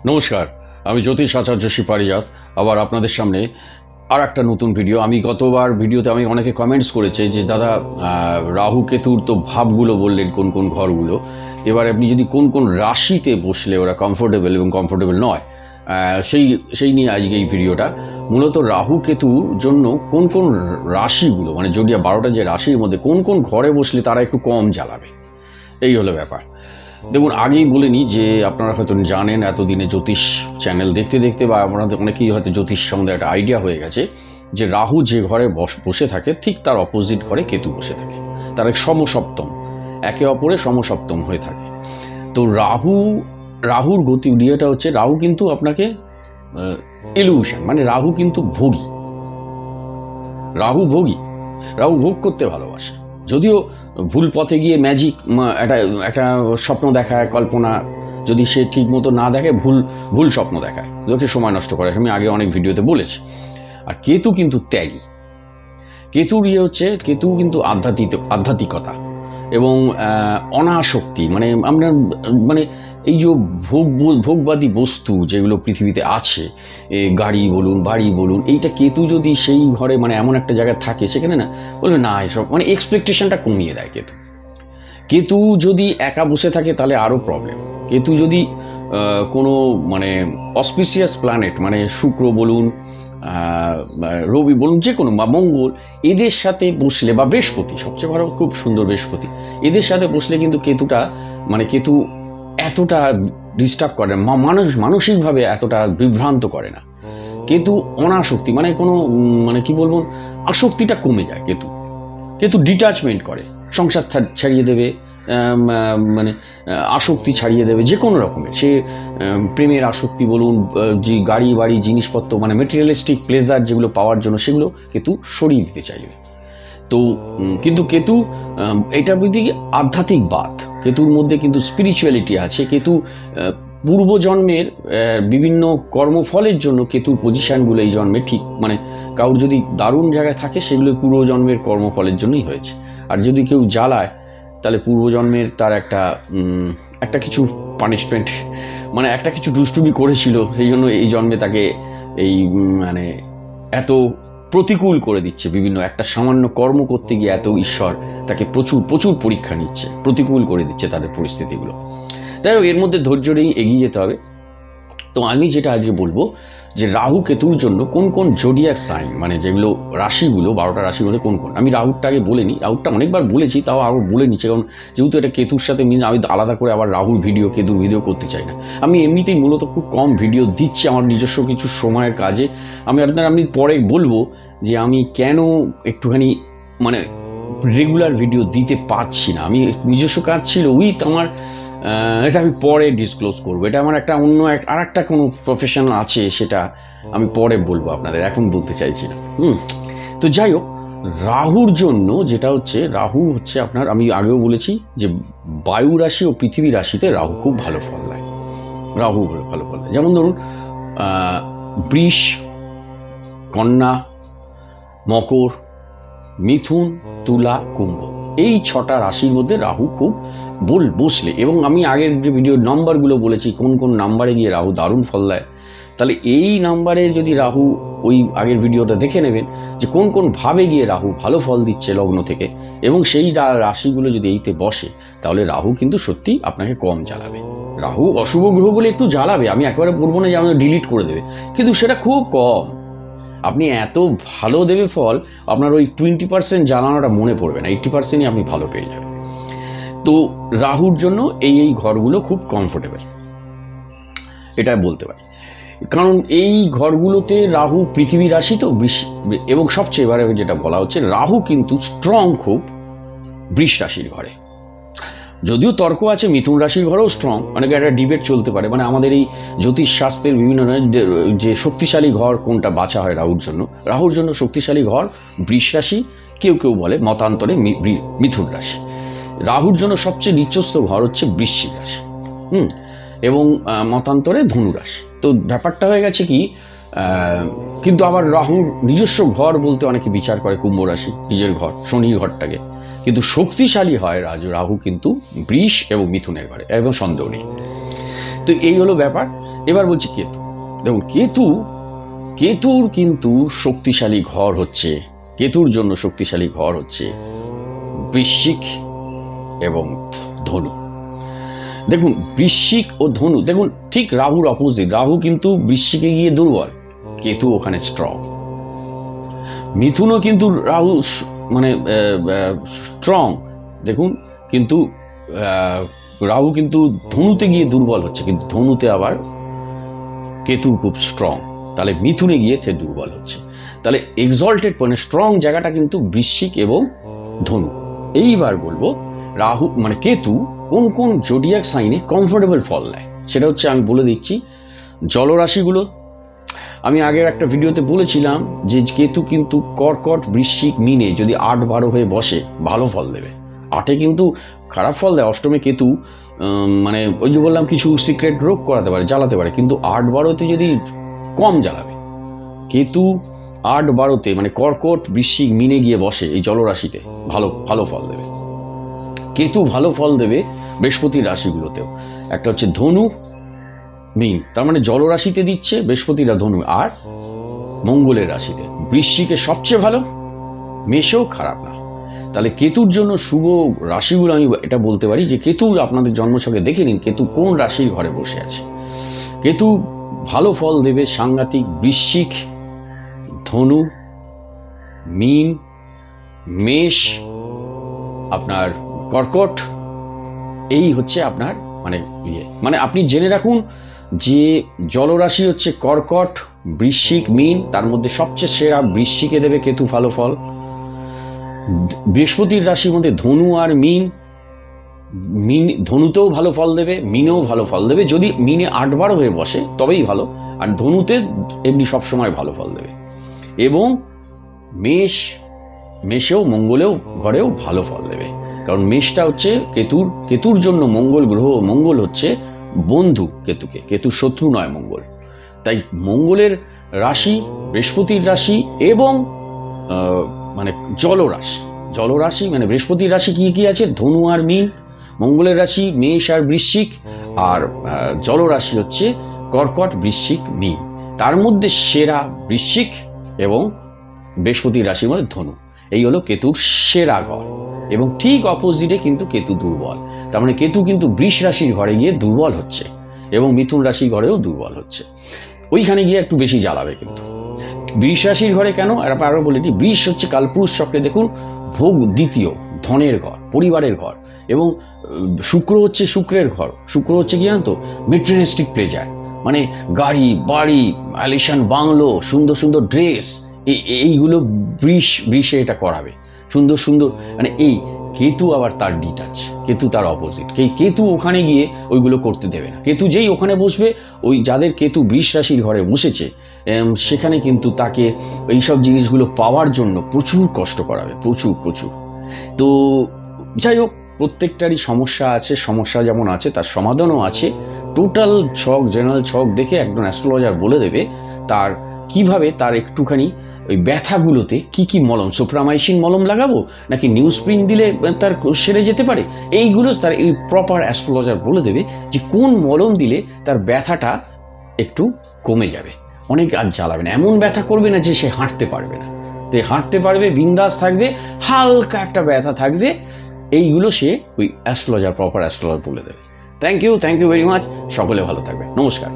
নমস্কার, আমি জ্যোতিষ আচার্য শ্রী পারিজাত আবার আপনাদের সামনে আর একটা নতুন ভিডিও। আমি গতবার ভিডিওতে আমি অনেকে কমেন্টস করেছে যে দাদা রাহু কেতুর তো ভাবগুলো বললেন কোন কোন ঘরগুলো, এবার আপনি যদি কোন কোন রাশিতে বসলে ওরা কমফোর্টেবল এবং কমফোর্টেবল নয় সেই নিয়ে আজকে এই ভিডিওটা। মূলত রাহু কেতুর জন্য কোন কোন রাশিগুলো মানে জোডিয়া 12টা যে রাশির মধ্যে কোন কোন ঘরে বসলে তারা একটু কম জ্বালাবে, এই হলো ব্যাপার। দেখুন, আগেই বলে নিই যে আপনারা হয়তো জানেন এতদিনে জ্যোতিষ চ্যানেল দেখতে দেখতে বা আপনাদের অনেকেই হয়তো জ্যোতিষ সম্বন্ধে একটা আইডিয়া হয়ে গেছে যে রাহু যে ঘরে বসে থাকে ঠিক তার অপোজিট ঘরে কেতু বসে থাকে, তার এক সমসপ্তম, একে অপরে সমসপ্তম হয়ে থাকে। তো রাহুর গতি ইয়েটা হচ্ছে রাহু কিন্তু আপনাকে ইলিউশন, মানে রাহু কিন্তু ভোগী, রাহু ভোগ করতে ভালোবাসে। যদিও ভুল পথে গিয়ে ম্যাজিক একটা স্বপ্ন দেখায়, কল্পনা যদি সে ঠিক মতো না দেখে ভুল স্বপ্ন দেখায়, লোকে সময় নষ্ট করে, আমি আগে অনেক ভিডিওতে বলেছি। আর কেতু কিন্তু ত্যাগী, কেতুর হচ্ছে কেতু কিন্তু আধ্যাত্মিকতা এবং অনাসক্তি, মানে আমরা মানে এই যে ভোগবাদী বস্তু যেগুলো পৃথিবীতে আছে, গাড়ি বলুন বাড়ি বলুন, এইটা কেতু যদি সেই ঘরে মানে এমন একটা জায়গায় থাকে সেখানে না বলবে না এসব, মানে এক্সপেকটেশনটা কমিয়ে দেয় কেতু যদি একা বসে থাকে তাহলে আরও প্রবলেম। কেতু যদি কোনো মানে অসপিসিয়াস প্ল্যানেট মানে শুক্র বলুন রবি বলুন যে কোনো বা মঙ্গল এদের সাথে বসলে বা বৃহস্পতি সবচেয়ে ভালো, খুব সুন্দর বৃহস্পতি, এদের সাথে বসলে কিন্তু কেতু এতটা ডিস্টার্ব করে না, মানসিকভাবে এতটা বিভ্রান্ত করে না। কেতু অনাসক্তি, মানে কোনো মানে কি বলবো, আসক্তিটা কমে যায়। কেতু ডিটাচমেন্ট করে, সংসার ছাড়িয়ে দেবে, মানে আসক্তি ছাড়িয়ে দেবে যে কোনো রকমের, সে প্রেমের আসক্তি বলুন, যে গাড়ি বাড়ি জিনিসপত্র মানে মেটেরিয়ালিস্টিক প্লেজার যেগুলো পাওয়ার জন্য সেগুলো কেতু সরিয়ে দিতে চাইবে। তো কিন্তু কেতু এটা বলতে আধ্যাত্মিকবাদ, কেতুর মধ্যে কিন্তু স্পিরিচুয়ালিটি আছে। কেতু পূর্বজন্মের বিভিন্ন কর্মফলের জন্য কেতুর পজিশানগুলো এই জন্মে ঠিক, মানে কারোর যদি দারুণ জায়গায় থাকে সেগুলো পূর্বজন্মের কর্মফলের জন্যই হয়েছে। আর যদি কেউ জ্বালায় তাহলে পূর্বজন্মের তার একটা কিছু পানিশমেন্ট, মানে একটা কিছু দুষ্টুমি করেছিল, সেই জন্য এই জন্মে তাকে এই মানে এত প্রতিকূল করে দিচ্ছে। বিভিন্ন একটা সামান্য কর্ম করতে গিয়ে এত ঈশ্বর তাকে প্রচুর পরীক্ষা নিচ্ছে, প্রতিকূল করে দিচ্ছে তাদের পরিস্থিতিগুলো। তাই হোক, এর মধ্যে ধৈর্য নিয়ে এগিয়ে যেতে হবে। তো আমি যেটা আজকে বলবো যে রাহু কেতুর জন্য কোন কোন জোডিয়াক সাইন, মানে যেগুলো রাশিগুলো 12টা রাশির মধ্যে কোন কোন, আমি রাহুরটা আগে বলে নিই। রাহুরটা অনেকবার বলেছি, তাও আরও বলে নিচ্ছি, কারণ যেহেতু এটা কেতুর সাথে মিল, আমি আলাদা করে আবার রাহুর ভিডিও কেতুর ভিডিও করতে চাই না। আমি এমনিতেই মূলত খুব কম ভিডিও দিচ্ছি আমার নিজস্ব কিছু সময়ের কাজে। আমি পরে বলবো যে আমি কেন একটুখানি মানে রেগুলার ভিডিও দিতে পারছি না। আমি নিজস্ব কাজ ছিল আমার এটা আমি পরে ডিসক্লোজ করবো। এটা আমার একটা অন্য আর একটা কোনো প্রফেশন আছে, সেটা আমি পরে বলবো আপনাদের, এখন বলতে চাইছি না। তো যাই হোক, রাহুর জন্য যেটা হচ্ছে, রাহু হচ্ছে আপনার, আমি আগেও বলেছি যে বায়ু রাশি ও পৃথিবী রাশিতে রাহু খুব ভালো ফল দেয়। যেমন ধরুন বৃষ, কন্যা, মকর, মিথুন, তুলা, কুম্ভ, এই 6টা রাশির মধ্যে রাহু খুব বসলে, এবং আমি আগের যে ভিডিও নাম্বারগুলো বলেছি কোন কোন নাম্বারে গিয়ে রাহু দারুণ ফল দেয়, তাহলে এই নাম্বারে যদি রাহু, ওই আগের ভিডিওটা দেখে নেবেন যে কোন কোন ভাবে গিয়ে রাহু ভালো ফল দিচ্ছে লগ্ন থেকে, এবং সেই রাশিগুলো যদি এইতে বসে তাহলে রাহু কিন্তু সত্যি আপনাকে কম জ্বালাবে। রাহু অশুভ গ্রহ বলে একটু জ্বালাবে, আমি একেবারে বলবো না যে আমাকে ডিলিট করে দেবে, কিন্তু সেটা খুব কম। আপনি এত ভালো দেবে ফল, আপনার ওই 20% জ্বালানোটা মনে পড়বে না, 80%ই আপনি ভালো পেয়ে যাবেন। তো রাহুর জন্য এই ঘরগুলো খুব কমফোর্টেবল, এটা বলতে পারি। কারণ এই ঘরগুলোতে রাহু পৃথিবী রাশি তো, এবং সবচেয়ে এবারে যেটা বলা হচ্ছে রাহু কিন্তু স্ট্রং খুব বৃষ রাশির ঘরে। যদিও তর্ক আছে মিথুন রাশির ঘরেও স্ট্রং, অনেকে একটা ডিবেট চলতে পারে, মানে আমাদের এই জ্যোতিষ শাস্ত্রের বিভিন্ন যে শক্তিশালী ঘর কোনটা বাছা হয় রাহুর জন্য শক্তিশালী ঘর বৃষ রাশি, কেউ বলে মতান্তরে মিথুন রাশি। রাহুর জন্য সবচেয়ে নিচস্থ ঘর হচ্ছে বৃশ্চিক রাশি, এবং মতান্তরে ধনু রাশি। তো ব্যাপারটা হয়ে গেছে কি, কিন্তু আবার রাহুর নিজস্ব ঘর বলতে অনেকে বিচার করে কুম্ভ রাশি, নিজের ঘর, শনির ঘরটাকে, কিন্তু শক্তিশালী হয় রাহু কিন্তু বৃষ এবং মিথুনের ঘরে, একদম সন্দেহ নেই। তো এই হলো ব্যাপার। এবার বলছি কেতু। দেখুন কেতুর কিন্তু শক্তিশালী ঘর হচ্ছে, কেতুর জন্য শক্তিশালী ঘর হচ্ছে বৃশ্চিক এবং ধনু। দেখুন বৃশ্চিক ও ধনু, দেখুন ঠিক রাহুর অপোজিট। রাহু কিন্তু বৃশ্চিকে গিয়ে দুর্বল, কেতু ওখানে স্ট্রং। মিথুনও কিন্তু রাহু মানে স্ট্রং, দেখুন, কিন্তু রাহু কিন্তু ধনুতে গিয়ে দুর্বল হচ্ছে, কিন্তু ধনুতে আবার কেতু খুব স্ট্রং, তাহলে মিথুনে গিয়ে সে দুর্বল হচ্ছে। তাহলে এক্সল্টেড মানে স্ট্রং জায়গাটা কিন্তু বৃশ্চিক এবং ধনু। এইবার বলবো রাহু মানে কেতু কোন কোন জোডিয়াক সাইনে কমফোর্টেবল ফল দেয়, সেটা হচ্ছে আমি বলে দিচ্ছি। জলরাশিগুলো, আমি আগের একটা ভিডিওতে বলেছিলাম যে কেতু কিন্তু কর্কট, বৃশ্চিক, মিনে যদি 8-12 হয়ে বসে ভালো ফল দেবে। 8-এ কিন্তু খারাপ ফল দেয়। অষ্টমে কেতু মানে ওই যে বললাম কিছু সিক্রেট রোগ করাতে পারে, জ্বালাতে পারে, কিন্তু 8-12তে যদি কম জ্বালাবে। কেতু 8-12তে মানে কর্কট, বৃশ্চিক, মিনে গিয়ে বসে এই জলরাশিতে ভালো ভালো ফল দেবে। কেতু ভালো ফল দেবে বৃহস্পতির রাশিগুলোতেও, একটা হচ্ছে ধনু, মীন, তার মানে জলরাশিতে দিচ্ছে বৃহস্পতিরা ধনু, আর মঙ্গলের রাশিতে বৃশ্চিকে সবচেয়ে ভালো, মেষেও খারাপ না। তাহলে কেতুর জন্য শুভ রাশিগুলো আমি এটা বলতে পারি যে কেতু আপনাদের জন্মছকে দেখে নিন কেতু কোন রাশির ঘরে বসে আছে। কেতু ভালো ফল দেবে সাংঘাতিক বৃশ্চিক, ধনু, মীন, মেষ, আপনার কর্কট, এই হচ্ছে আপনার মানে মানে আপনি জেনে রাখুন যে জলরাশি হচ্ছে কর্কট, বৃশ্চিক, মীন, তার মধ্যে সবচেয়ে সেরা বৃশ্চিকে দেবে কেতু ভালো ফল। বৃহস্পতির রাশির মধ্যে ধনু আর মীন, ধনুতেও ভালো ফল দেবে, মিনেও ভালো ফল দেবে, যদি মিনে 8-12 হয়ে বসে তবেই ভালো, আর ধনুতে এমনি সবসময় ভালো ফল দেবে। এবং মেষেও মঙ্গলেও ঘরেও ভালো ফল দেবে, কারণ মেষটা হচ্ছে কেতুর জন্য মঙ্গল গ্রহ, মঙ্গল হচ্ছে বন্ধু কেতুকে, কেতুর শত্রু নয় মঙ্গল। তাই মঙ্গলের রাশি, বৃহস্পতির রাশি এবং মানে জলরাশি মানে বৃহস্পতির রাশি কি কি আছে, ধনু আর মীন, মঙ্গলের রাশি মেষ আর বৃশ্চিক, আর জলরাশি হচ্ছে কর্কট, বৃশ্চিক, মীন, তার মধ্যে সেরা বৃশ্চিক এবং বৃহস্পতির রাশির মধ্যে ধনু। এই হলো কেতুর সেরা ঘর। এবং ঠিক অপোজিটে কিন্তু কেতু দুর্বল, তার মানে কেতু কিন্তু বৃষ রাশির ঘরে গিয়ে দুর্বল হচ্ছে এবং মিথুন রাশির ঘরেও দুর্বল হচ্ছে, ওইখানে গিয়ে একটু বেশি জ্বালাবে। কিন্তু বৃষ রাশির ঘরে কেন আরো বলে দিই, বৃষ হচ্ছে কালপুরুষ চক্রে দেখুন ভোগ দ্বিতীয়, ধনের ঘর, পরিবারের ঘর, এবং শুক্র হচ্ছে শুক্রের ঘর। শুক্র হচ্ছে কি জানো তো, মেটেরিয়ালিস্টিক প্লেজার, মানে গাড়ি বাড়ি, আলিশান বাংলো, সুন্দর সুন্দর ড্রেস, এইগুলো বৃষে এটা করাবে, সুন্দর সুন্দর মানে এই। কেতু আবার তার ডিটাচ, কেতু তার অপোজিট, কেতু ওখানে গিয়ে ওইগুলো করতে দেবে না। কেতু যেই ওখানে বসবে, ওই যাদের কেতু বৃষ রাশির ঘরে বসেছে সেখানে কিন্তু তাকে এইসব জিনিসগুলো পাওয়ার জন্য প্রচুর কষ্ট করাবে, প্রচুর প্রচুর। তো যাই হোক, প্রত্যেকটারই সমস্যা আছে, সমস্যা যেমন আছে তার সমাধানও আছে। টোটাল ছক, জেনারেল ছক দেখে একজন অ্যাস্ট্রোলজার বলে দেবে তার কিভাবে তার একটুখানি ওই ব্যথাগুলোতে কি কি মলম, সোপ্রামাইসিন মলম লাগাবো নাকি নিউজপ্রিন দিলে তার সেরে যেতে পারে, এইগুলো তার এই প্রপার অ্যাস্ট্রোলজার বলে দেবে যে কোন মলম দিলে তার ব্যথাটা একটু কমে যাবে, অনেক আর জ্বালাবে না, এমন ব্যথা করবে না যে সে হাঁটতে পারবে না, তো হাঁটতে পারবে, বিন্দাস থাকবে, হালকা একটা ব্যথা থাকবে, এইগুলো সে ওই অ্যাস্ট্রোলজার, প্রপার অ্যাস্ট্রোলজার বলে দেবে। থ্যাংক ইউ ভেরি মাচ, সকলে ভালো থাকবে, নমস্কার।